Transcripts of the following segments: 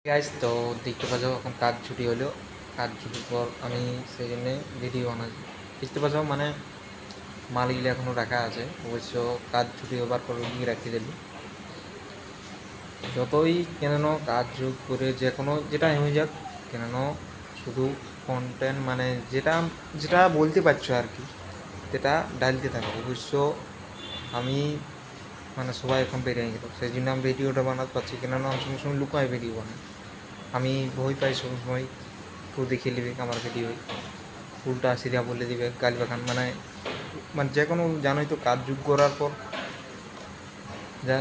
Guys তো দেখতে পাচ্ছ এখন কাজ ছুটি হলো। কাজ ছুটির পর আমি সেই জন্যে ভিডিও বানাচ্ছি। দেখতে পাচ্ছ মানে মালগুলো এখনও রাখা আছে, অবশ্য কাজ ছুটি হবার পর গিয়ে রাখতে দিলি। যতই কেন কাজ যোগ করে যে কোনো যেটা হয়ে যাক কেন, শুধু কন্টেন্ট মানে যেটা যেটা বলতে পারছো আর কি, যেটা ডালতে থাকো। অবশ্য আমি মানে সবাই এখন বেরিয়ে গেল, সেই জন্য আমি ভিডিওটা বানাতে পারছি। কেননা আমি সঙ্গে সঙ্গে লুকায় ভিডিও বানাই। আমি ভয় পাই সবসময় কেউ দেখে নেবে আমার ভিডিও, উল্টা সিধা বলে দিবে গালি বাখান। মানে মানে যে কোনো জানোই তো, কাজ যোগ করার পর যা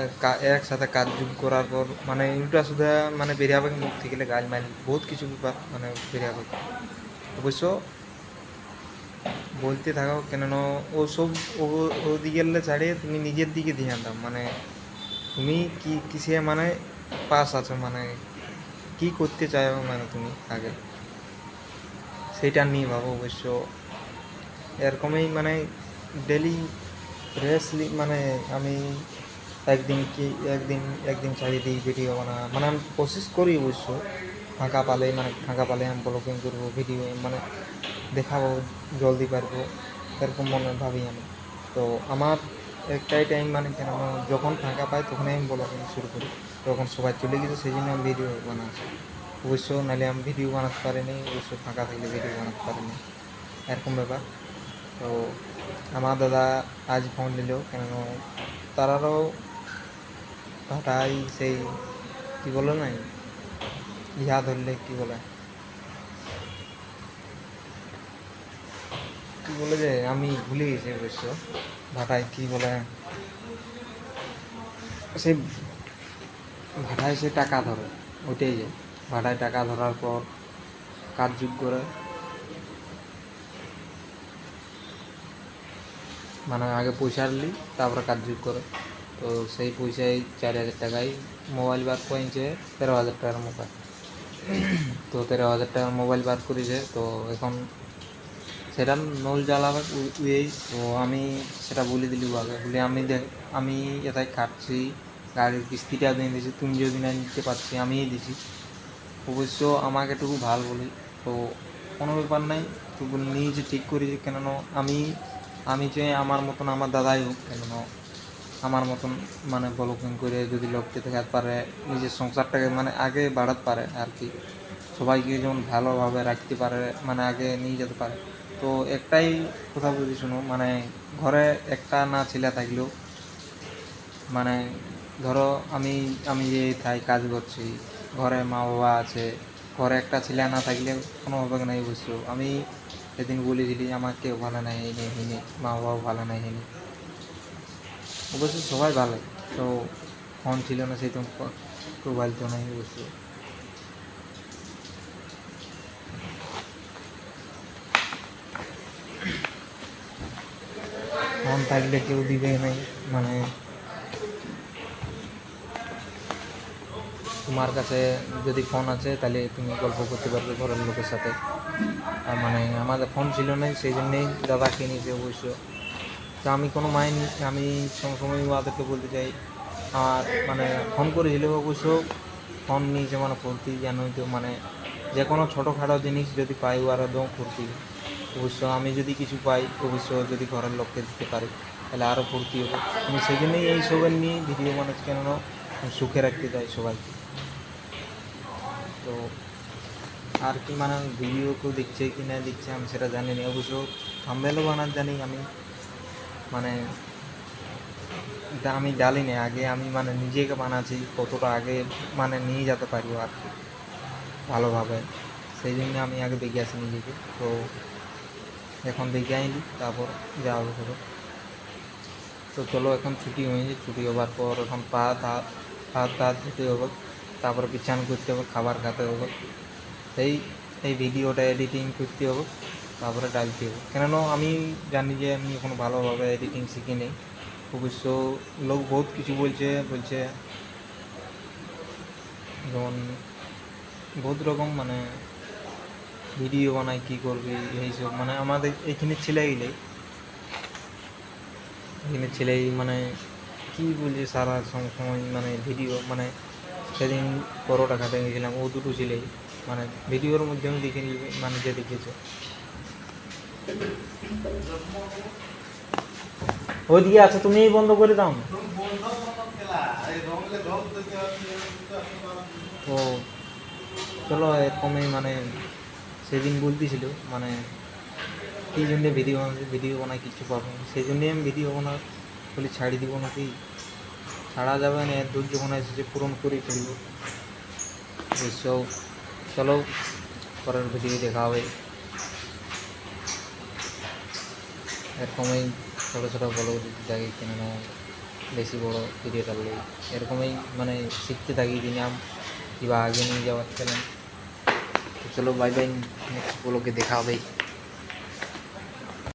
একসাথে কাজ যোগ করার পর মানে উল্টা সুধা মানে বেরিয়ে হবে মুখ থেকে গেলে গাল মাইল বহুত কিছু ব্যাপার মানে বেরিয়ে হবে। অবশ্য বলতে থাকো, কেননা ওসব ওদিকে ছাড়িয়ে তুমি নিজের দিকে ধ্যান দাও। মানে তুমি কি কিসে মানে পাস আছো, মানে কি করতে চাও, মানে তুমি আগে সেইটা নিয়ে ভাবো। অবশ্য এরকমই মানে ডেলি রেসলি মানে আমি একদিন একদিন ছাড়িয়ে দিই ভিডিও মানে আমি কোশিশ করি। অবশ্য ফাঁকা পালে আমি ব্লগিং করবো, ভিডিও মানে দেখাবো, জলদি পারবো, এরকম মনে ভাবি আমি। তো আমার একটাই টাইম মানে কেন, যখন ফাঁকা পাই তখনই আমি ব্লগিং শুরু করি। তখন সবাই চলে গেছে, সেই জন্য আমি ভিডিও বানাচ্ছি। অবশ্য নাহলে আমি ভিডিও বানাতে পারিনি, অবশ্য ফাঁকা থাকলে ভিডিও বানাতে পারিনি, এরকম ব্যাপার। তো আমার দাদা আজ ফোন নিল, কেন তারারও ভাটাই সেই কী বলে না, ইহা ধরলে কী বলে কী বলে যে আমি ভুলে গেছি। অবশ্য ভাটায় কী বলে, সেই ভাটায় সে টাকা ধরে, ওইটাই যে ভাটায় টাকা ধরার পর কাজ যোগ করে, মানে আগে পয়সা নিলি তারপরে কাজ যোগ করে। তো সেই পয়সায় 4,000 টাকায় মোবাইল বার করেছে, 13,000 টাকার মোবাইল। তো 13,000 টাকার মোবাইল বার করেছে। তো এখন সেটা নল জ্বালাবে উয়েই। তো আমি সেটা বলে দিলি আগে, বলে আমি এটাই খাটছি, গাড়ির কিস্তিটা দিয়ে দিয়েছি, তুমি যদি না নিতে পারছি আমিই দিছি। অবশ্য আমাকে একটু ভালো বলি, তো কোনো ব্যাপার নাই, তো নিজে ঠিক করেছি। কেননা আমি আমি চাই আমার মতন আমার দাদাই হোক, কেননা আমার মতন মানে ব্লগিং করে যদি লোককে দেখাতে পারে, নিজের সংসারটাকে মানে আগে বাড়াতে পারে আর কি, সবাইকে যেমন ভালোভাবে রাখতে পারে, মানে আগে নিয়ে যেতে পারে। তো একটাই কথা বলছি শুনো, মানে ঘরে একটা না ছেলে থাকলেও, মানে ধরো আমি আমি যে তাই কাজ করছি, ঘরে মা বাবা আছে, ঘরে একটা ছেলে না থাকলে কোনো হবে নাই। অবশ্য আমি সেদিন বলেছিলি আমার কেউ ভালো নাই হয়নি, মা বাবাও ভালো নাই হয়নি, অবশ্য সবাই ভালো। তো ফোন ছিল না, সেই তো কেউ ভালো নাই। অবশ্য ফোন থাকলে কেউ দিবে নাই, মানে তোমার কাছে যদি ফোন আছে তাহলে তুমি গল্প করতে পারবে ঘরের লোকের সাথে। আর মানে আমাদের ফোন ছিল না, সেই জন্যেই দাদা কিনেছে। অবশ্য তো আমি কোনো মাইন্ড, আমি সবসময় ওদেরকে বলতে চাই। আর মানে ফোন করেছিল, অবশ্য ফোন নিয়েছে মানে ফুর্তি, জানোই তো, মানে যে কোনো ছোটোখাটো জিনিস যদি পাই ওরা একদম ফুর্তি। অবশ্য আমি যদি কিছু পাই, অবশ্য যদি ঘরের লোককে দিতে পারি তাহলে আরও ফুর্তি হবে। আমি সেই জন্যই এইসবের নিয়ে ভিডিও বানাচ্ছি, কেননা সুখে রাখতে চাই সবাইকে। তো আর কি মানে ভিডিও কেউ দেখছে কি না দেখছে আমি সেটা জানি না। অবশ্য থাম্বনেলও বানাতে জানি আমি, মানে আমি ডালি না আগে, আমি মানে নিজেকে বানাচ্ছি কতটা আগে মানে নিয়ে যেতে পারি আর কি ভালোভাবে, সেই জন্য আমি আগে দেখে আসি নিজেকে। তো এখন দেখে আইনি, তারপর যা হবে হবে। তো চলো, এখন ছুটি হয়েছে, ছুটি হবার পর এখন হাত হাত ধুতে হবে, তারপর বিছানা করতে হবে, খাবার খেতে হবে, এই ভিডিওটা এডিটিং করতে হবে, তারপরে ডালতে হবে। কেননা আমি জানি যে আমি এখন ভালোভাবে এডিটিং শিখি নেই। অবশ্য লোক বহুত কিছু বলছে যেমন বহুত রকম মানে ভিডিও বানায় কী করবি এইসব, মানে আমাদের এখানে ছেলেই মানে কী বলছে সারা সময় মানে ভিডিও মানে সেদিন পরোটা খেতে গেছিলাম, ও দুটো ছেলেই মানে ভিডিওর মধ্যে আমি দেখে নিবি, মানে যে দেখেছে। ওইদিকে আছে, তুমিই বন্ধ করে দাও না। তো চলো এরকমই মানে সেদিন বলতেছিল মানে কী জন্যে ভিডিও বানাই কিছু পাবো না, সেই জন্যই আমি ভিডিও বানা বলে ছাড়ি দিব নাকি, ছাড়া যাবে না, দূর যখন এসেছে পূরণ করে ফেলব। এসব চলো পরের ভিডিও দেখা হবে। এরকমই ছোটো ছোটো ব্লগ দিতে থাকি, কেননা বেশি বড় ভিডিও টানলে এরকমই মানে শিখতে থাকি দিনাম কিংবা আগে নিয়ে যাওয়ার চ্যালেঞ্জ। তো চলো বাই বাই, নেক্সট ব্লগে দেখা হবে।